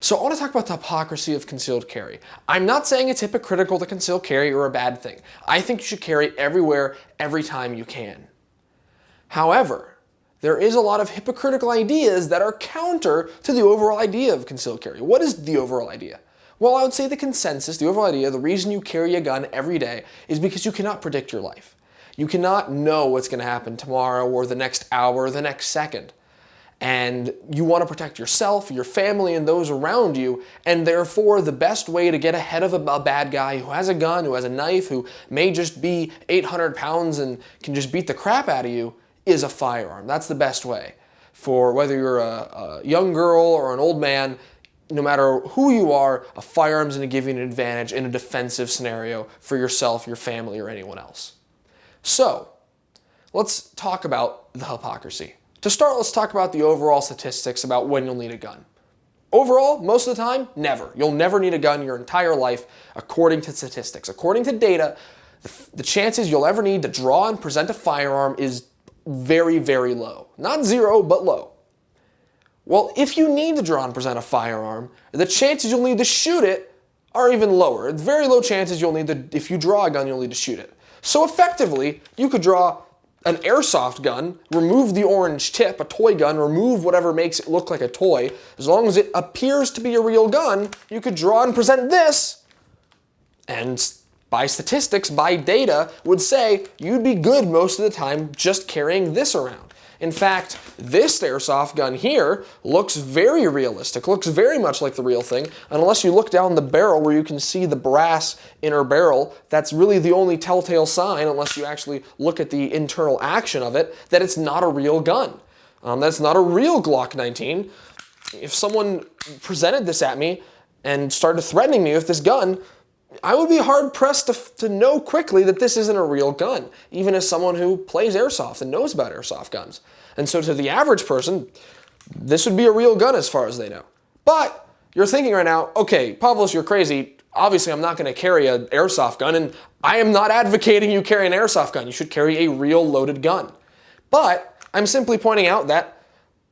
So I want to talk about the hypocrisy of concealed carry. I'm not saying it's hypocritical to conceal carry or a bad thing. I think you should carry everywhere, every time you can. However, there is a lot of hypocritical ideas that are counter to the overall idea of concealed carry. What is the overall idea? Well, I would say the consensus, the overall idea, the reason you carry a gun every day is because you cannot predict your life. You cannot know what's going to happen tomorrow or the next hour or the next second. And you want to protect yourself, your family, and those around you, and therefore the best way to get ahead of a bad guy who has a gun, who has a knife, who may just be 800 pounds and can just beat the crap out of you, is a firearm. That's the best way. For whether you're a young girl or an old man, no matter who you are, a firearm is going to give you an advantage in a defensive scenario for yourself, your family, or anyone else. So, let's talk about the hypocrisy. To start, let's talk about the overall statistics about when you'll need a gun. Overall, most of the time, never. You'll never need a gun your entire life, according to statistics. According to data, the chances you'll ever need to draw and present a firearm is very, very low. Not zero, but low. Well, if you need to draw and present a firearm, the chances you'll need to shoot it are even lower. It's very low chances you'll need to, if you draw a gun, you'll need to shoot it. So effectively, you could draw an airsoft gun, remove the orange tip, a toy gun, remove whatever makes it look like a toy. As long as it appears to be a real gun, you could draw and present this, and by statistics, by data, would say you'd be good most of the time just carrying this around. In fact, this airsoft gun here looks very realistic, looks very much like the real thing, and unless you look down the barrel where you can see the brass inner barrel, that's really the only telltale sign, unless you actually look at the internal action of it, that it's not a real gun. That's not a real Glock 19. If someone presented this at me and started threatening me with this gun, I would be hard-pressed to know quickly that this isn't a real gun, even as someone who plays airsoft and knows about airsoft guns. And so to the average person, this would be a real gun as far as they know. But you're thinking right now, okay, Pavlos, you're crazy. Obviously, I'm not going to carry an airsoft gun, and I am not advocating you carry an airsoft gun. You should carry a real loaded gun. But I'm simply pointing out that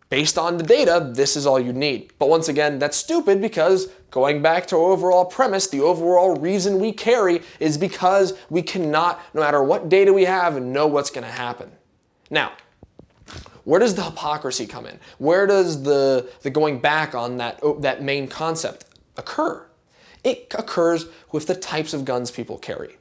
based on the data, this is all you need. But once again, that's stupid because going back to our overall premise, the overall reason we carry is because we cannot, no matter what data we have, know what's going to happen. Now, where does the hypocrisy come in? Where does the going back on that main concept occur? It occurs with the types of guns people carry.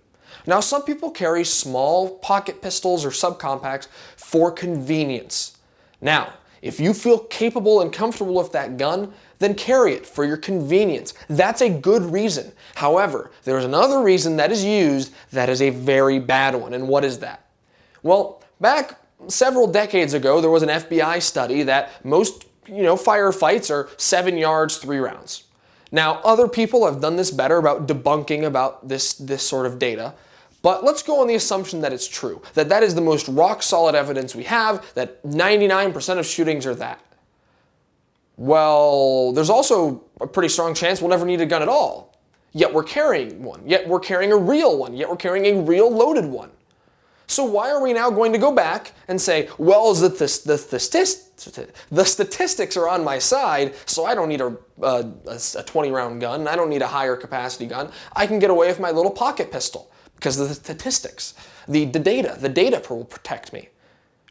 Now, some people carry small pocket pistols or subcompacts for convenience. Now, if you feel capable and comfortable with that gun, then carry it for your convenience. That's a good reason. However, there's another reason that is used that is a very bad one. And what is that? Well, back several decades ago, there was an FBI study that most, firefights are 7 yards, 3 rounds. Now, other people have done this better about debunking about this sort of data. But let's go on the assumption that it's true, that is the most rock-solid evidence we have, that 99% of shootings are that. Well, there's also a pretty strong chance we'll never need a gun at all. Yet we're carrying one, yet we're carrying a real one, yet we're carrying a real loaded one. So why are we now going to go back and say, well, the statistics are on my side, so I don't need a 20-round gun, I don't need a higher capacity gun, I can get away with my little pocket pistol. Because of the statistics, the data will protect me.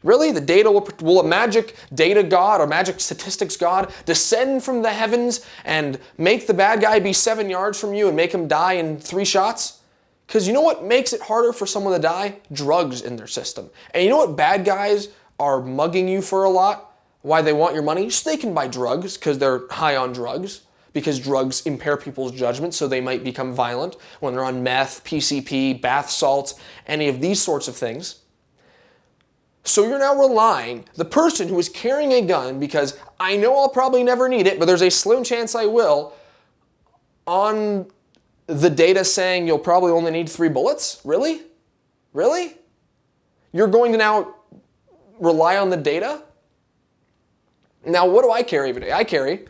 Really? The data will a magic data god or magic statistics god descend from the heavens and make the bad guy be 7 yards from you and make him die in 3 shots? Because you know what makes it harder for someone to die? Drugs in their system. And you know what bad guys are mugging you for a lot? Why they want your money? So they can buy drugs because they're high on drugs. Because drugs impair people's judgment, so they might become violent when they're on meth, PCP, bath salts, any of these sorts of things. So you're now relying, the person who is carrying a gun, because I know I'll probably never need it, but there's a slim chance I will, on the data saying you'll probably only need 3 bullets? Really? Really? You're going to now rely on the data? Now, what do I carry every day? I carry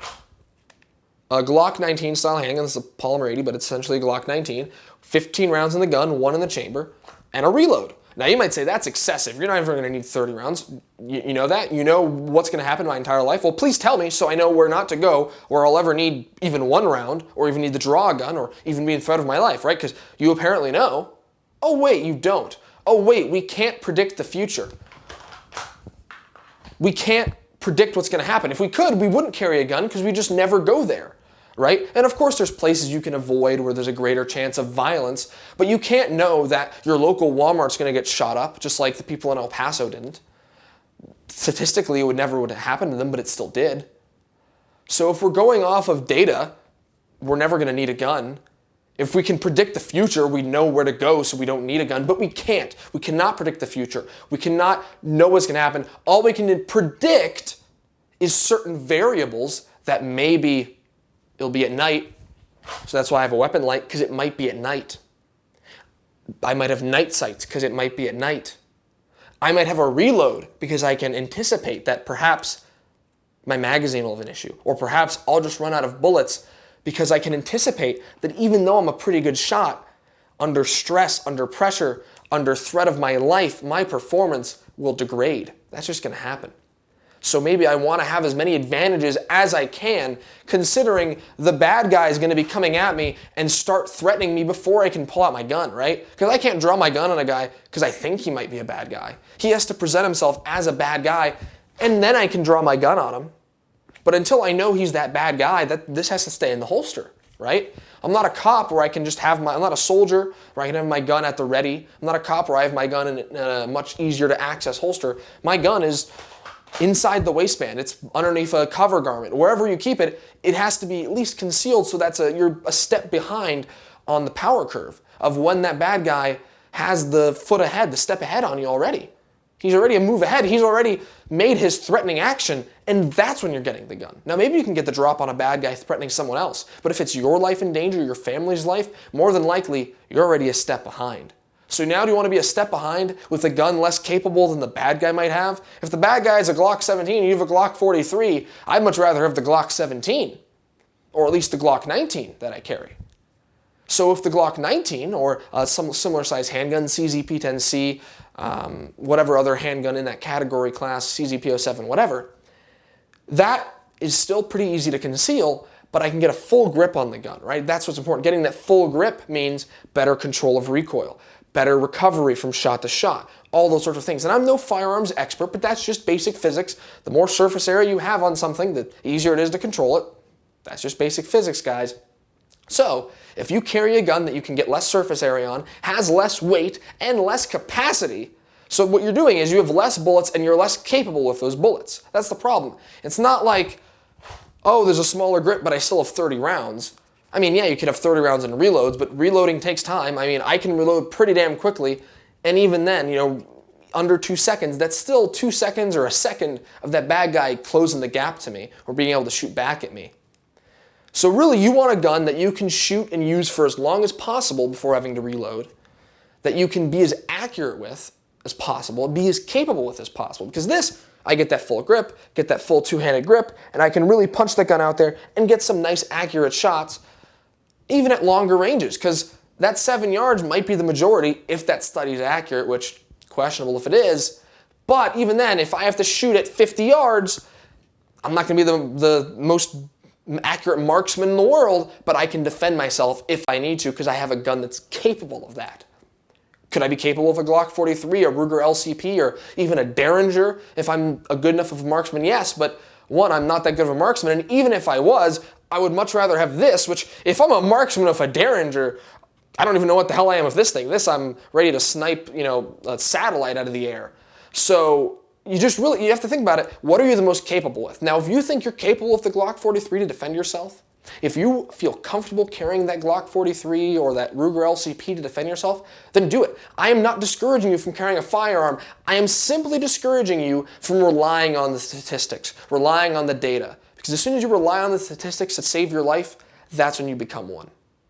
a Glock 19 style handgun. This is a polymer 80, but it's essentially a Glock 19. 15 rounds in the gun, 1 in the chamber, and a reload. Now you might say that's excessive. You're not ever going to need 30 rounds. You know that? You know what's going to happen my entire life? Well, please tell me so I know where not to go, where I'll ever need even one round, or even need to draw a gun, or even be in threat of my life, right? Because you apparently know. Oh wait, you don't. Oh wait, we can't predict the future. We can't predict what's going to happen. If we could, we wouldn't carry a gun because we just never go there. Right? And of course there's places you can avoid where there's a greater chance of violence, but you can't know that your local Walmart's going to get shot up, just like the people in El Paso didn't. Statistically, it would never happen to them, but it still did. So if we're going off of data, we're never going to need a gun. If we can predict the future, we know where to go, so we don't need a gun, but we can't. We cannot predict the future. We cannot know what's going to happen. All we can predict is certain variables that maybe it'll be at night, so that's why I have a weapon light, because it might be at night. I might have night sights, because it might be at night. I might have a reload, because I can anticipate that perhaps my magazine will have an issue, or perhaps I'll just run out of bullets, because I can anticipate that even though I'm a pretty good shot, under stress, under pressure, under threat of my life, my performance will degrade. That's just going to happen. So maybe I want to have as many advantages as I can, considering the bad guy is going to be coming at me and start threatening me before I can pull out my gun, right? Because I can't draw my gun on a guy because I think he might be a bad guy. He has to present himself as a bad guy, and then I can draw my gun on him. But until I know he's that bad guy, this has to stay in the holster, right? I'm not a cop where I can just have I'm not a soldier where I can have my gun at the ready. I'm not a cop where I have my gun in a much easier to access holster. My gun is inside the waistband. It's underneath a cover garment. Wherever you keep it, it has to be at least concealed, so you're a step behind on the power curve of when that bad guy has the foot ahead, the step ahead on you already. He's already a move ahead. He's already made his threatening action, and that's when you're getting the gun. Now, maybe you can get the drop on a bad guy threatening someone else, but if it's your life in danger, your family's life, more than likely, you're already a step behind. So now do you want to be a step behind with a gun less capable than the bad guy might have? If the bad guy is a Glock 17 and you have a Glock 43, I'd much rather have the Glock 17, or at least the Glock 19 that I carry. So if the Glock 19 or some similar size handgun, CZP-10C, whatever other handgun in that category class, CZP-07, whatever, that is still pretty easy to conceal, but I can get a full grip on the gun, right? That's what's important. Getting that full grip means better control of recoil, better recovery from shot to shot, all those sorts of things. And I'm no firearms expert, but that's just basic physics. The more surface area you have on something, the easier it is to control it. That's just basic physics, guys. So, if you carry a gun that you can get less surface area on, has less weight, and less capacity, so what you're doing is you have less bullets and you're less capable with those bullets. That's the problem. It's not like, oh, there's a smaller grip, but I still have 30 rounds. I mean, yeah, you could have 30 rounds in reloads, but reloading takes time. I mean, I can reload pretty damn quickly, and even then, under 2 seconds, that's still 2 seconds or a second of that bad guy closing the gap to me or being able to shoot back at me. So really, you want a gun that you can shoot and use for as long as possible before having to reload, that you can be as accurate with as possible, be as capable with as possible. Because this, I get that full grip, get that full two-handed grip, and I can really punch that gun out there and get some nice accurate shots, even at longer ranges, because that 7 yards might be the majority if that study is accurate, which questionable if it is. But even then, if I have to shoot at 50 yards, I'm not going to be the most accurate marksman in the world, but I can defend myself if I need to because I have a gun that's capable of that. Could I be capable of a Glock 43, a Ruger LCP, or even a Derringer if I'm a good enough of a marksman? Yes, but one, I'm not that good of a marksman, and even if I was, I would much rather have this, which if I'm a marksman of a Derringer, I don't even know what the hell I am with this thing. This, I'm ready to snipe, a satellite out of the air. So you have to think about it. What are you the most capable with? Now, if you think you're capable of the Glock 43 to defend yourself, if you feel comfortable carrying that Glock 43 or that Ruger LCP to defend yourself, then do it. I am not discouraging you from carrying a firearm. I am simply discouraging you from relying on the statistics, relying on the data. Because as soon as you rely on the statistics that save your life, that's when you become one.